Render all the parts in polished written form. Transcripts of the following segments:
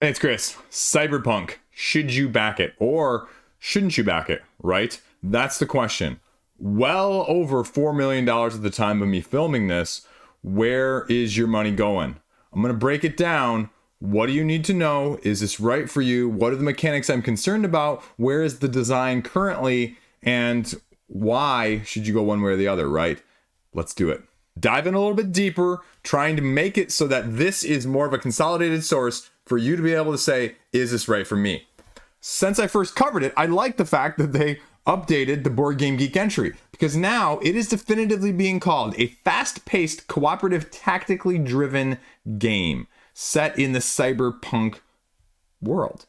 Hey, it's Chris. Cyberpunk. Should you back it or shouldn't you back it, right? That's the question. Well over $4 million at the time of me filming this. Where is your money going? I'm going to break it down. What do you need to know? Is this right for you? What are the mechanics I'm concerned about? Where is the design currently? And why should you go one way or the other, right? Let's do it. Dive in a little bit deeper, trying to make it so that this is more of a consolidated source for you to be able to say, is this right for me? Since I first covered it, I like the fact that they updated the Board Game Geek entry, because now it is definitively being called a fast-paced, cooperative, tactically driven game set in the cyberpunk world,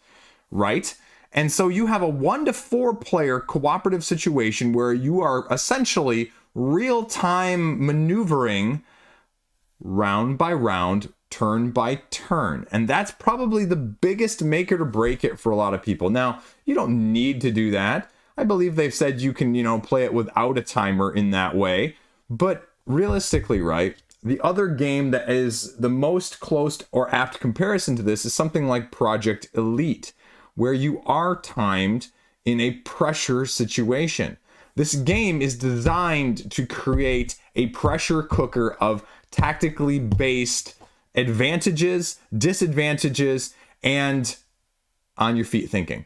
right? And so you have a 1 to 4 player cooperative situation where you are essentially real-time maneuvering round by round, turn by turn. And that's probably the biggest make it or break it for a lot of people. Now, you don't need to do that. I believe they've said you can, play it without a timer in that way. But realistically, right, the other game that is the most close or apt comparison to this is something like Project Elite, where you are timed in a pressure situation. This game is designed to create a pressure cooker of tactically based advantages, disadvantages, and on your feet thinking.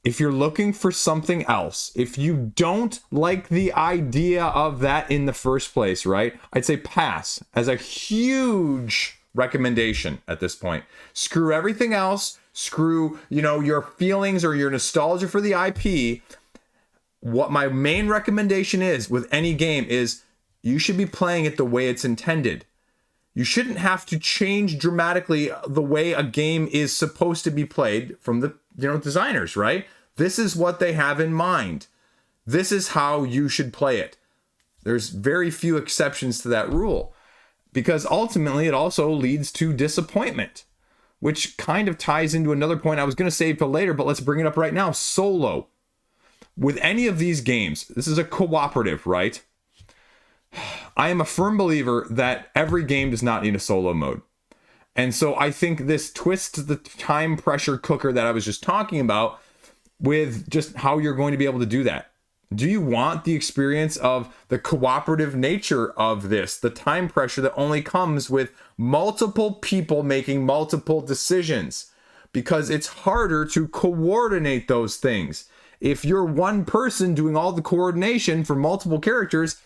If you're looking for something else, if you don't like the idea of that in the first place, right, I'd say pass as a huge recommendation at this point. Screw everything else. Screw, your feelings or your nostalgia for the IP. What my main recommendation is with any game is you should be playing it the way it's intended. You shouldn't have to change dramatically the way a game is supposed to be played from the designers, right? This is what they have in mind. This is how you should play it. There's very few exceptions to that rule, because ultimately it also leads to disappointment, which kind of ties into another point I was going to save for later, but let's bring it up right now. Solo. With any of these games, this is a cooperative, right? I am a firm believer that every game does not need a solo mode. And so I think this twists the time pressure cooker that I was just talking about with just how you're going to be able to do that. Do you want the experience of the cooperative nature of this, the time pressure that only comes with multiple people making multiple decisions? Because it's harder to coordinate those things. If you're one person doing all the coordination for multiple characters,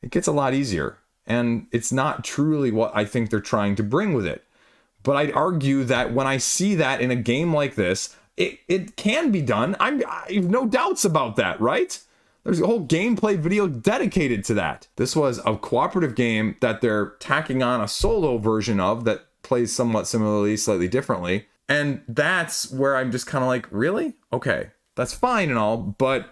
it gets a lot easier. And it's not truly what I think they're trying to bring with it. But I'd argue that when I see that in a game like this, it can be done. I have no doubts about that, right? There's a whole gameplay video dedicated to that. This was a cooperative game that they're tacking on a solo version of that plays somewhat similarly, slightly differently. And that's where I'm just kind of like, really? Okay, that's fine and all, but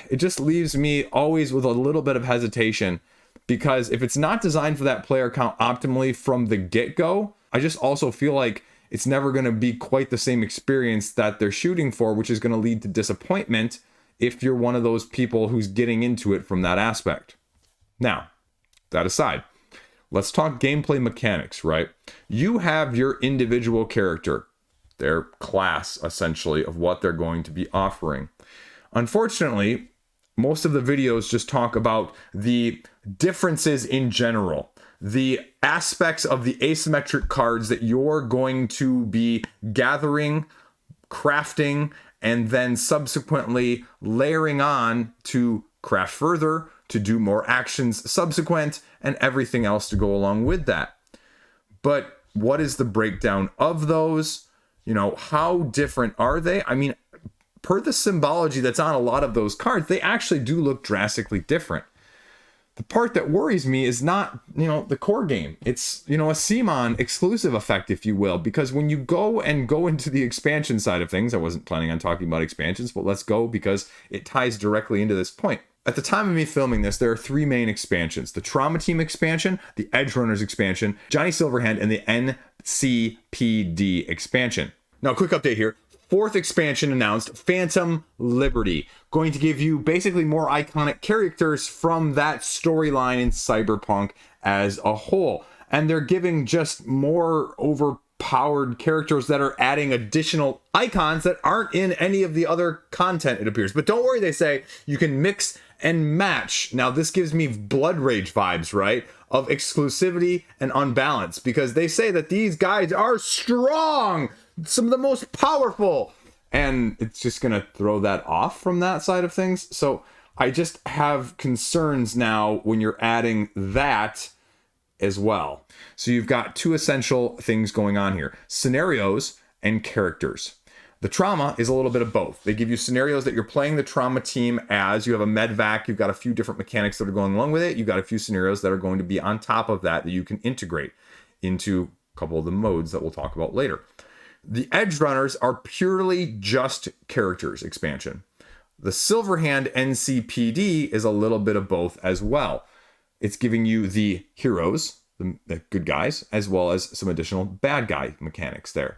it just leaves me always with a little bit of hesitation, because if it's not designed for that player count optimally from the get-go, I just also feel like it's never going to be quite the same experience that they're shooting for, which is going to lead to disappointment if you're one of those people who's getting into it from that aspect. Now, that aside, let's talk gameplay mechanics, right? You have your individual character, their class, essentially, of what they're going to be offering. Unfortunately, most of the videos just talk about the differences in general, the aspects of the asymmetric cards that you're going to be gathering, crafting, and then subsequently layering on to craft further, to do more actions subsequent, and everything else to go along with that. But what is the breakdown of those? How different are they? I mean, per the symbology that's on a lot of those cards, they actually do look drastically different. The part that worries me is not, the core game. It's, a CMON exclusive effect, if you will, because when you go into the expansion side of things, I wasn't planning on talking about expansions, but let's go because it ties directly into this point. At the time of me filming this, there are 3 main expansions: the Trauma Team expansion, the Edge Runners expansion, Johnny Silverhand, and the NCPD expansion. Now, quick update here. 4th expansion announced, Phantom Liberty, going to give you basically more iconic characters from that storyline in Cyberpunk as a whole. And they're giving just more powered characters that are adding additional icons that aren't in any of the other content, it appears. But don't worry, they say you can mix and match. Now, this gives me Blood Rage vibes, right? Of exclusivity and unbalance, because they say that these guys are strong, some of the most powerful, and it's just going to throw that off from that side of things. So I just have concerns now when you're adding that as well. So you've got two essential things going on here: scenarios and characters. The trauma is a little bit of both. They give you scenarios that you're playing the trauma team as. You have a medvac, you've got a few different mechanics that are going along with it. You've got a few scenarios that are going to be on top of that you can integrate into a couple of the modes that we'll talk about later. The Edge Runners are purely just characters expansion. The Silverhand NCPD is a little bit of both as well. It's giving you the heroes, the good guys, as well as some additional bad guy mechanics there.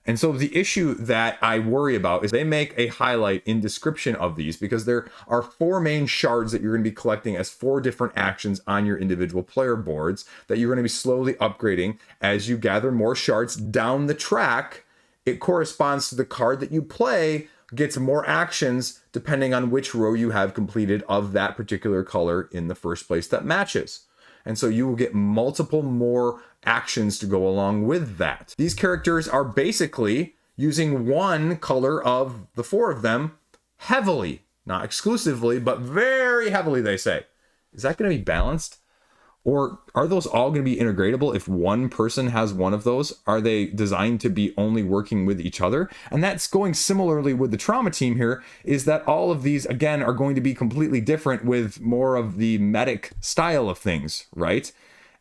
And so the issue that I worry about is they make a highlight in description of these, because there are 4 main shards that you're going to be collecting as 4 different actions on your individual player boards that you're going to be slowly upgrading as you gather more shards down the track. It corresponds to the card that you play, gets more actions depending on which row you have completed of that particular color in the first place that matches. And so you will get multiple more actions to go along with that. These characters are basically using one color of the 4 of them heavily, not exclusively, but very heavily, they say. Is that going to be balanced? Or are those all going to be integratable? If one person has one of those, are they designed to be only working with each other? And that's going similarly with the trauma team here, is that all of these, again, are going to be completely different with more of the medic style of things, right?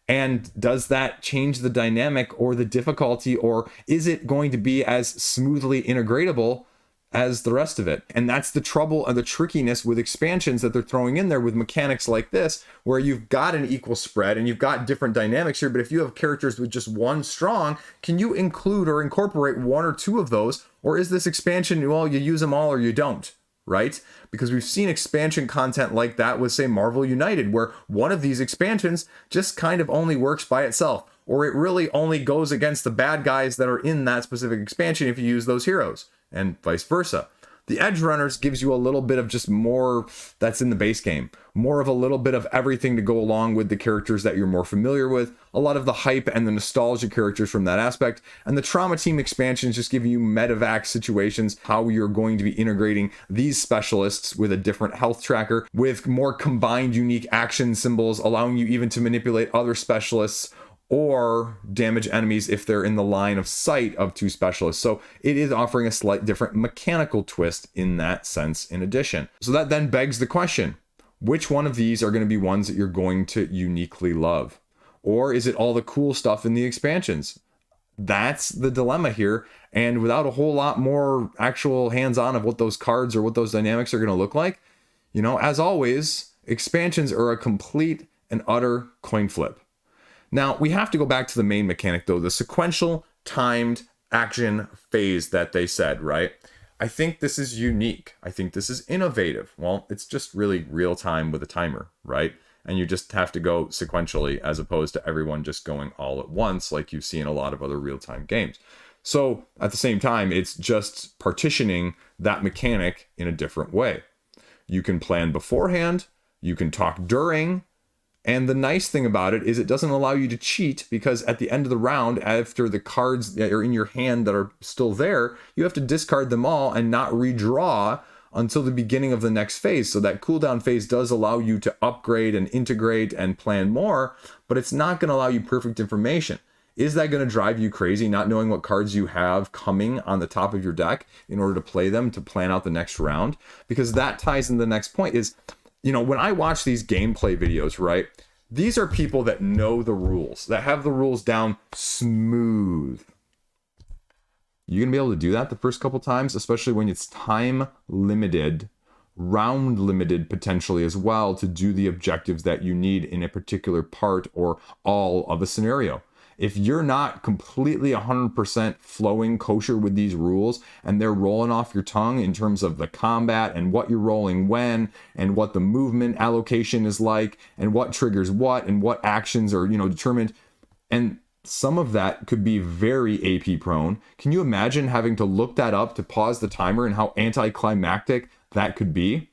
And does that change the dynamic or the difficulty, or is it going to be as smoothly integratable as the rest of it? And that's the trouble and the trickiness with expansions that they're throwing in there with mechanics like this, where you've got an equal spread and you've got different dynamics here. But if you have characters with just one strong, can you include or incorporate 1 or 2 of those? Or is this expansion, well, you use them all or you don't, right? Because we've seen expansion content like that with, say, Marvel United, where one of these expansions just kind of only works by itself, or it really only goes against the bad guys that are in that specific expansion if you use those heroes, and vice versa. The Edge Runners gives you a little bit of just more that's in the base game, more of a little bit of everything to go along with the characters that you're more familiar with, a lot of the hype and the nostalgia characters from that aspect. And the Trauma Team expansions just give you medevac situations, how you're going to be integrating these specialists with a different health tracker, with more combined unique action symbols, allowing you even to manipulate other specialists or damage enemies if they're in the line of sight of 2 specialists. So it is offering a slight different mechanical twist in that sense in addition. So that then begs the question, which one of these are going to be ones that you're going to uniquely love? Or is it all the cool stuff in the expansions? That's the dilemma here. And without a whole lot more actual hands-on of what those cards or what those dynamics are going to look like, you know, as always, expansions are a complete and utter coin flip. Now, we have to go back to the main mechanic, though, the sequential timed action phase that they said, right? I think this is unique. I think this is innovative. Well, it's just really real time with a timer, right? And you just have to go sequentially as opposed to everyone just going all at once like you see in a lot of other real-time games. So at the same time, it's just partitioning that mechanic in a different way. You can plan beforehand, you can talk during. And the nice thing about it is it doesn't allow you to cheat, because at the end of the round, after the cards that are in your hand that are still there, you have to discard them all and not redraw until the beginning of the next phase. So that cooldown phase does allow you to upgrade and integrate and plan more, but it's not going to allow you perfect information. Is that going to drive you crazy, not knowing what cards you have coming on the top of your deck in order to play them, to plan out the next round? Because that ties in the next point is, you know, when I watch these gameplay videos, right, these are people that know the rules, that have the rules down smooth. You're going to be able to do that the first couple times, especially when it's time limited, round limited potentially as well, to do the objectives that you need in a particular part or all of a scenario. If you're not completely 100% flowing kosher with these rules and they're rolling off your tongue in terms of the combat and what you're rolling when and what the movement allocation is like and what triggers what and what actions are, you know, determined, and some of that could be very AP prone. Can you imagine having to look that up to pause the timer and how anticlimactic that could be?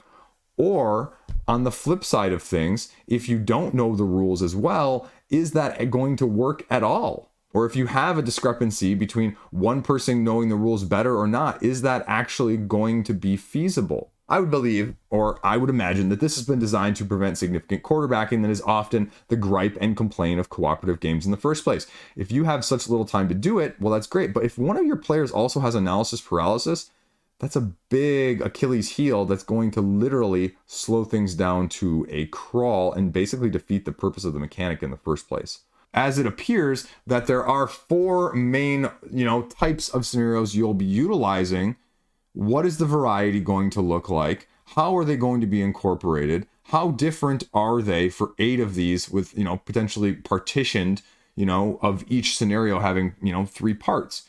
Or on the flip side of things, if you don't know the rules as well, is that going to work at all? Or if you have a discrepancy between one person knowing the rules better or not, is that actually going to be feasible? I would believe, or I would imagine, that this has been designed to prevent significant quarterbacking that is often the gripe and complaint of cooperative games in the first place. If you have such little time to do it, well, that's great. But if one of your players also has analysis paralysis, that's a big Achilles heel that's going to literally slow things down to a crawl and basically defeat the purpose of the mechanic in the first place. As it appears that there are 4 main, types of scenarios you'll be utilizing. What is the variety going to look like? How are they going to be incorporated? How different are they for 8 of these with, potentially partitioned, of each scenario having, 3 parts,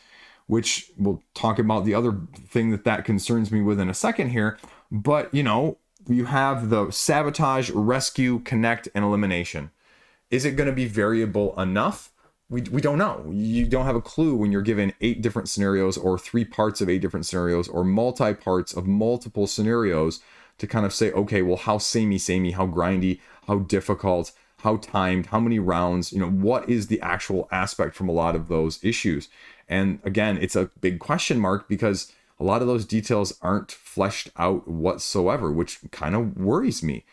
which we'll talk about the other thing that concerns me with in a second here. But, you have the sabotage, rescue, connect, and elimination. Is it going to be variable enough? We don't know. You don't have a clue when you're given 8 different scenarios or 3 parts of 8 different scenarios or multi-parts of multiple scenarios to kind of say, okay, well, how samey, how grindy, how difficult, how timed, how many rounds, what is the actual aspect from a lot of those issues? And again, it's a big question mark because a lot of those details aren't fleshed out whatsoever, which kind of worries me.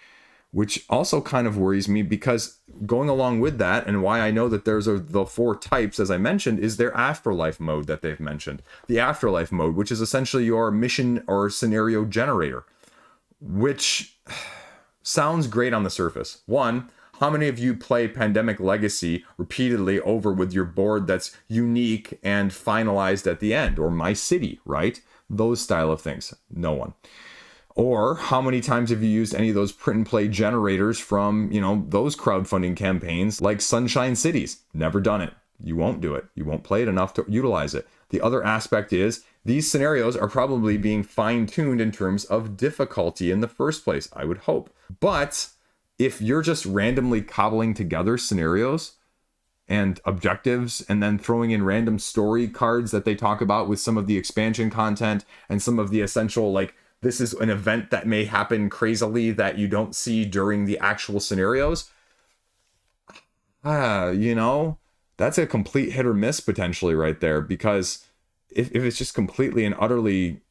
Which also kind of worries me because going along with that, and why I know that there's the 4 types, as I mentioned, is their Afterlife mode that they've mentioned. The Afterlife mode, which is essentially your mission or scenario generator, which sounds great on the surface. One, how many of you play Pandemic Legacy repeatedly over with your board that's unique and finalized at the end? Or My City, right? Those style of things. No one. Or how many times have you used any of those print and play generators from, those crowdfunding campaigns like Sunshine Cities? Never done it. You won't do it. You won't play it enough to utilize it. The other aspect is these scenarios are probably being fine-tuned in terms of difficulty in the first place, I would hope. But if you're just randomly cobbling together scenarios and objectives and then throwing in random story cards that they talk about with some of the expansion content and some of the essential, this is an event that may happen crazily that you don't see during the actual scenarios. That's a complete hit or miss potentially right there, because if it's just completely and utterly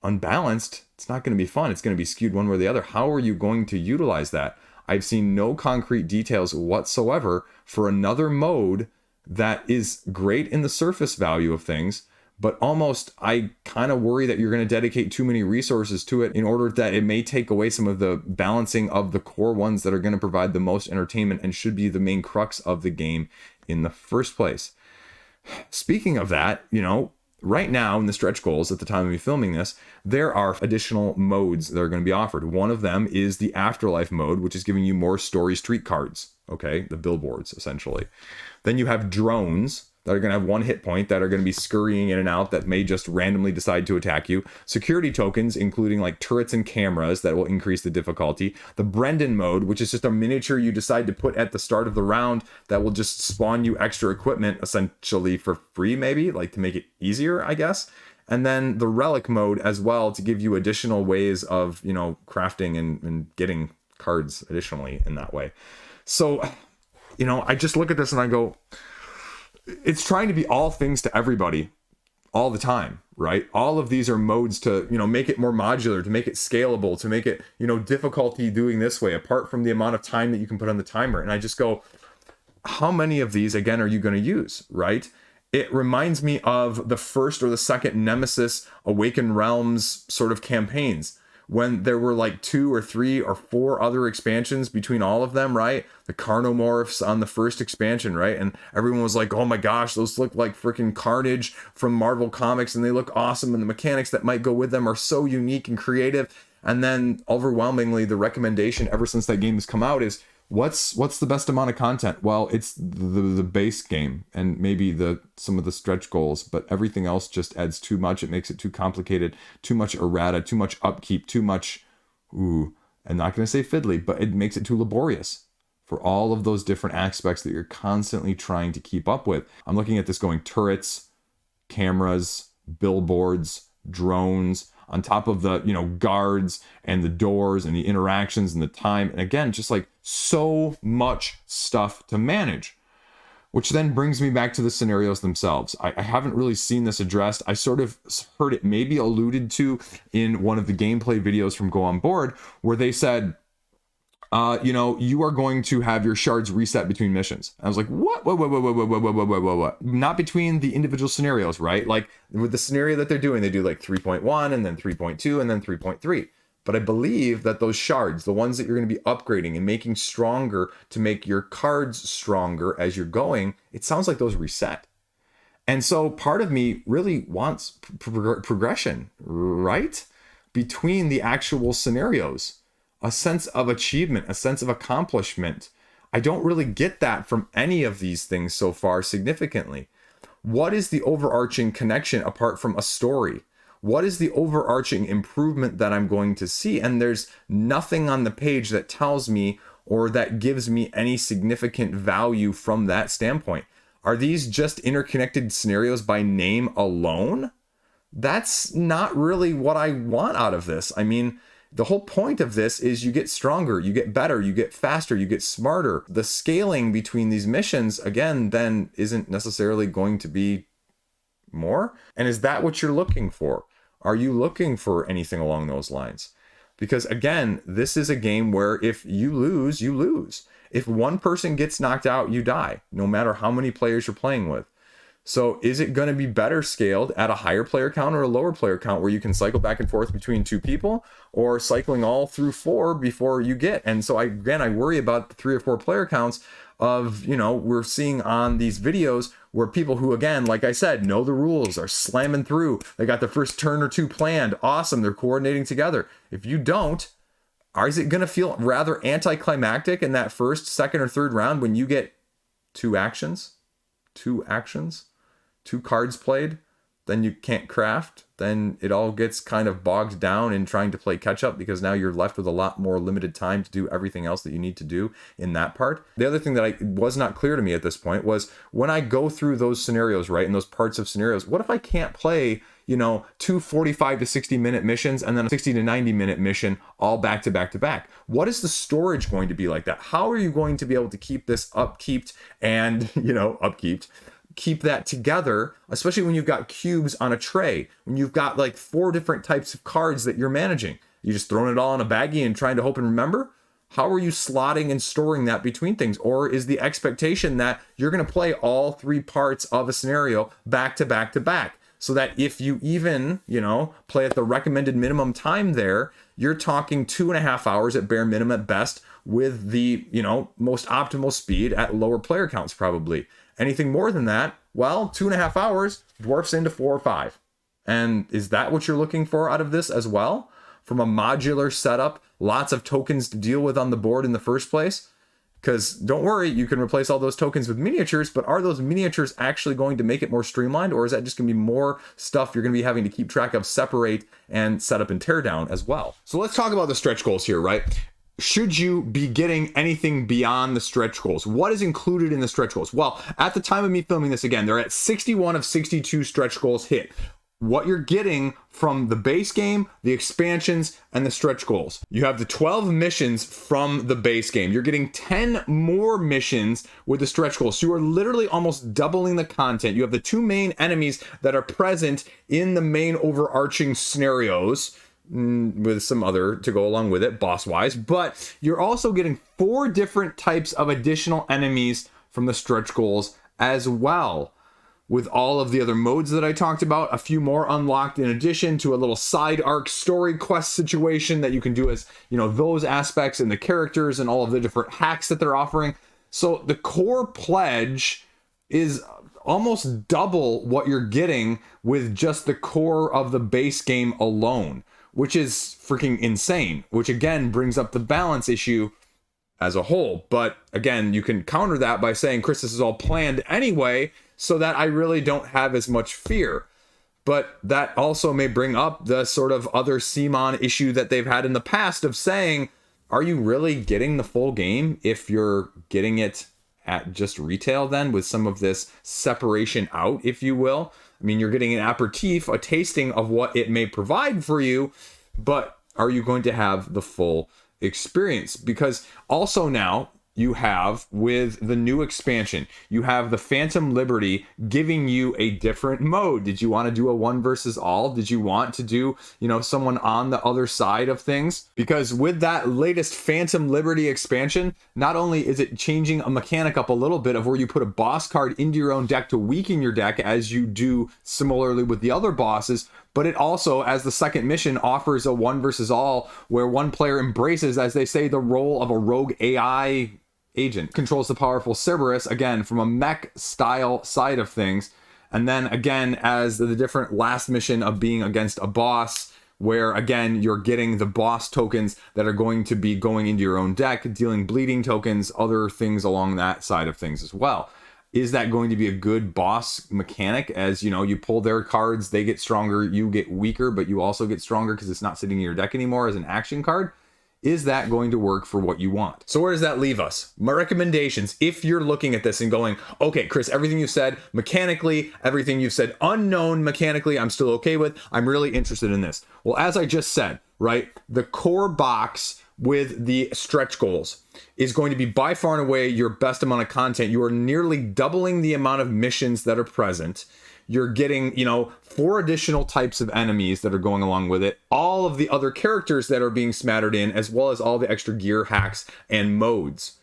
unbalanced, it's not going to be fun. It's going to be skewed one way or the other. How are you going to utilize that? I've seen no concrete details whatsoever for another mode that is great in the surface value of things, but almost I kind of worry that you're going to dedicate too many resources to it in order that it may take away some of the balancing of the core ones that are going to provide the most entertainment and should be the main crux of the game in the first place. Speaking of that, right now in the stretch goals at the time of me filming this, there are additional modes that are going to be offered. One of them is the Afterlife mode, which is giving you more story street cards, okay? The billboards, essentially. Then you have drones that are going to have 1 hit point that are going to be scurrying in and out that may just randomly decide to attack you. Security tokens, including turrets and cameras that will increase the difficulty. The Brendan mode, which is just a miniature you decide to put at the start of the round that will just spawn you extra equipment essentially for free, maybe, to make it easier, I guess. And then the Relic mode as well to give you additional ways of, crafting and getting cards additionally in that way. So, I just look at this and I go, it's trying to be all things to everybody all the time, right? All of these are modes to, make it more modular, to make it scalable, to make it, difficulty doing this way, apart from the amount of time that you can put on the timer. And I just go, how many of these, again, are you going to use, right? It reminds me of the first or the second Nemesis Awakened Realms sort of campaigns, when there were 2 or 3 or 4 other expansions between all of them, right? The Carnomorphs on the first expansion, right? And everyone was like, oh my gosh, those look like freaking Carnage from Marvel Comics and they look awesome and the mechanics that might go with them are so unique and creative. And then overwhelmingly the recommendation ever since that game has come out is, what's the best amount of content? Well, it's the base game and maybe some of the stretch goals, but everything else just adds too much. It makes it too complicated, too much errata, too much upkeep, too much, I'm not going to say fiddly, but it makes it too laborious for all of those different aspects that you're constantly trying to keep up with. I'm looking at this going turrets, cameras, billboards, drones, on top of the, guards and the doors and the interactions and the time. And again, just like so much stuff to manage, which then brings me back to the scenarios themselves. I haven't really seen this addressed. I sort of heard it maybe alluded to in one of the gameplay videos from Go On Board, where they said, you are going to have your shards reset between missions. I was like, what? What? Not between the individual scenarios, right? Like with the scenario that they're doing, they do like 3.1 and then 3.2 and then 3.3. But I believe that those shards, the ones that you're going to be upgrading and making stronger to make your cards stronger as you're going, it sounds like those reset. And so part of me really wants progression, right? Between the actual scenarios. A sense of achievement, a sense of accomplishment. I don't really get that from any of these things so far significantly. What is the overarching connection apart from a story? What is the overarching improvement that I'm going to see? And there's nothing on the page that tells me or that gives me any significant value from that standpoint. Are these just interconnected scenarios by name alone? That's not really what I want out of this. I mean, the whole point of this is you get stronger, you get better, you get faster, you get smarter. The scaling between these missions, again, then isn't necessarily going to be more. And is that what you're looking for? Are you looking for anything along those lines? Because again, this is a game where if you lose, you lose. If one person gets knocked out, you die, no matter how many players you're playing with. So is it going to be better scaled at a higher player count or a lower player count where you can cycle back and forth between two people, or cycling all through four before you get? And so I worry about the 3 or 4 player counts of, we're seeing on these videos where people who, again, like I said, know the rules, are slamming through. They got the first turn or two planned. Awesome. They're coordinating together. If you don't, is it going to feel rather anticlimactic in that first, second, or third round when you get two actions, 2 cards played, then you can't craft, then it all gets kind of bogged down in trying to play catch up, because now you're left with a lot more limited time to do everything else that you need to do in that part. The other thing that was not clear to me at this point was when I go through those scenarios, right, and those parts of scenarios, what if I can't play, 2 45 to 60 minute missions and then a 60 to 90 minute mission all back to back to back? What is the storage going to be like that? How are you going to be able to keep this upkeeped and, keep that together, especially when you've got cubes on a tray, when you've got like 4 different types of cards that you're managing? You just throwing it all in a baggie and trying to hope and remember? How are you slotting and storing that between things? Or is the expectation that you're going to play all 3 parts of a scenario back to back to back, so that if you even, play at the recommended minimum time there, you're talking 2.5 hours at bare minimum at best, with the, most optimal speed at lower player counts probably. Anything more than that, well, 2.5 hours dwarfs into 4 or 5. And is that what you're looking for out of this as well? From a modular setup, lots of tokens to deal with on the board in the first place? Because don't worry, you can replace all those tokens with miniatures, but are those miniatures actually going to make it more streamlined, or is that just going to be more stuff you're going to be having to keep track of, separate, and set up and tear down as well? So let's talk about the stretch goals here, right? Should you be getting anything beyond the stretch goals? What is included in the stretch goals? Well, at the time of me filming this, again, they're at 61 of 62 stretch goals hit. What you're getting from the base game, the expansions, and the stretch goals. You have the 12 missions from the base game. You're getting 10 more missions with the stretch goals. So you are literally almost doubling the content. You have the 2 main enemies that are present in the main overarching scenarios, with some other to go along with it, boss-wise. But you're also getting 4 different types of additional enemies from the stretch goals as well, with all of the other modes that I talked about, a few more unlocked in addition to a little side arc story quest situation that you can do as, those aspects and the characters and all of the different hacks that they're offering. So the core pledge is almost double what you're getting with just the core of the base game alone, which is freaking insane, which again brings up the balance issue as a whole. But again, you can counter that by saying, Chris, this is all planned anyway, so that I really don't have as much fear. But that also may bring up the sort of other CMON issue that they've had in the past of saying, are you really getting the full game if you're getting it at just retail then, with some of this separation out, if you will? I mean, you're getting an aperitif, a tasting of what it may provide for you, but are you going to have the full experience? Because also now you have, with the new expansion, you have the Phantom Liberty giving you a different mode. Did you want to do a one versus all? Did you want to do, someone on the other side of things? Because with that latest Phantom Liberty expansion, not only is it changing a mechanic up a little bit of where you put a boss card into your own deck to weaken your deck, as you do similarly with the other bosses, but it also, as the second mission, offers a one versus all where one player embraces, as they say, the role of a rogue AI agent, controls the powerful Cerberus, again, from a mech style side of things. And then again, as the different last mission of being against a boss, where again, you're getting the boss tokens that are going to be going into your own deck, dealing bleeding tokens, other things along that side of things as well. Is that going to be a good boss mechanic? As you pull their cards, they get stronger, you get weaker, but you also get stronger because it's not sitting in your deck anymore as an action card. Is that going to work for what you want? So where does that leave us? My recommendations, if you're looking at this and going, okay, Chris, everything you said mechanically, everything you've said unknown mechanically, I'm still okay with. I'm really interested in this. Well, as I just said, right, the core box with the stretch goals is going to be by far and away your best amount of content. You are nearly doubling the amount of missions that are present. You're getting, 4 additional types of enemies that are going along with it. All of the other characters that are being smattered in, as well as all the extra gear hacks and modes.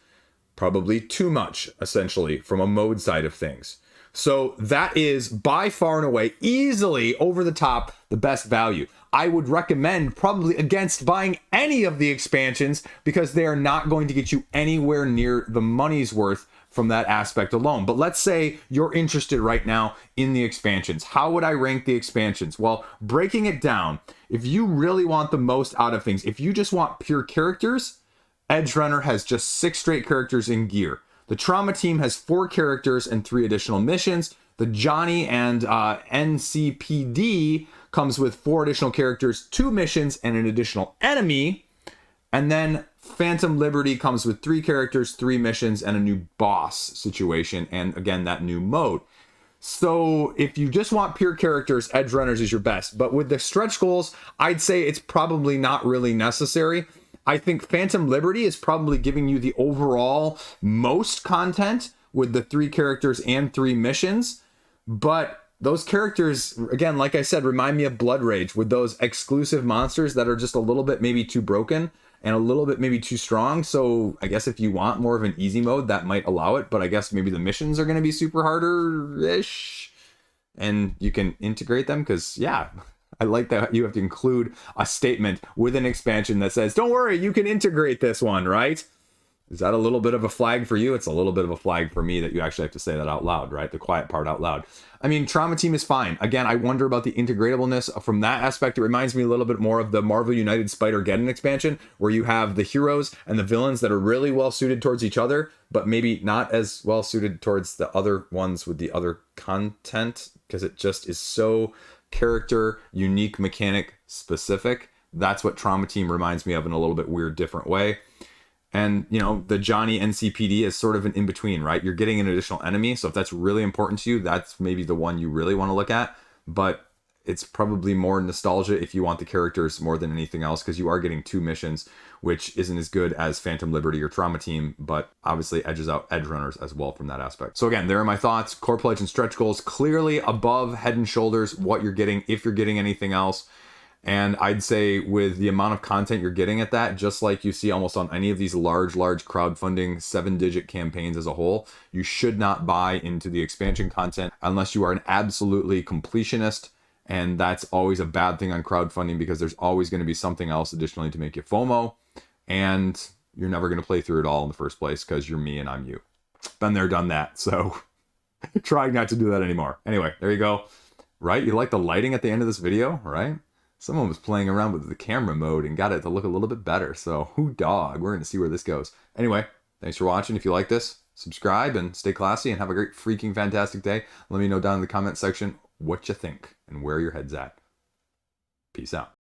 Probably too much, essentially, from a mode side of things. So that is by far and away, easily over the top, the best value. I would recommend probably against buying any of the expansions because they are not going to get you anywhere near the money's worth from that aspect alone. But let's say you're interested right now in the expansions. How would I rank the expansions? Well, breaking it down, if you really want the most out of things, if you just want pure characters, Edge Runner has just 6 straight characters in gear. The Trauma Team has 4 characters and 3 additional missions. The Johnny and NCPD comes with 4 additional characters, 2 missions, and an additional enemy. And then Phantom Liberty comes with 3 characters, 3 missions, and a new boss situation. And again, that new mode. So if you just want pure characters, Edge Runners is your best. But with the stretch goals, I'd say it's probably not really necessary. I think Phantom Liberty is probably giving you the overall most content with the 3 characters and 3 missions. But those characters, again, like I said, remind me of Blood Rage with those exclusive monsters that are just a little bit maybe too broken and a little bit maybe too strong. So I guess if you want more of an easy mode, that might allow it. But I guess maybe the missions are going to be super harder-ish. And you can integrate them because, yeah, I like that you have to include a statement with an expansion that says, don't worry, you can integrate this one, right? Is that a little bit of a flag for you? It's a little bit of a flag for me that you actually have to say that out loud, right? The quiet part out loud. I mean, Trauma Team is fine. Again, I wonder about the integratableness from that aspect. It reminds me a little bit more of the Marvel United Spider-Geddon expansion, where you have the heroes and the villains that are really well suited towards each other, but maybe not as well suited towards the other ones with the other content, because it just is so character, unique, mechanic specific. That's what Trauma Team reminds me of in a little bit weird, different way. And, the Johnny NCPD is sort of an in-between, right? You're getting an additional enemy. So if that's really important to you, that's maybe the one you really want to look at. But it's probably more nostalgia if you want the characters more than anything else, because you are getting 2 missions, which isn't as good as Phantom Liberty or Trauma Team, but obviously edges out Edge Runners as well from that aspect. So again, there are my thoughts. Core Pledge and stretch goals, clearly above head and shoulders what you're getting, if you're getting anything else. And I'd say with the amount of content you're getting at that, just like you see almost on any of these large crowdfunding 7-digit campaigns as a whole, you should not buy into the expansion content unless you are an absolutely completionist. And that's always a bad thing on crowdfunding, because there's always going to be something else additionally to make you FOMO. And you're never going to play through it all in the first place because you're me and I'm you. Been there, done that. So trying not to do that anymore. Anyway, there you go. Right? You like the lighting at the end of this video, right? Someone was playing around with the camera mode and got it to look a little bit better. So who dog? We're going to see where this goes. Anyway, thanks for watching. If you like this, subscribe and stay classy and have a great freaking fantastic day. Let me know down in the comment section what you think and where your head's at. Peace out.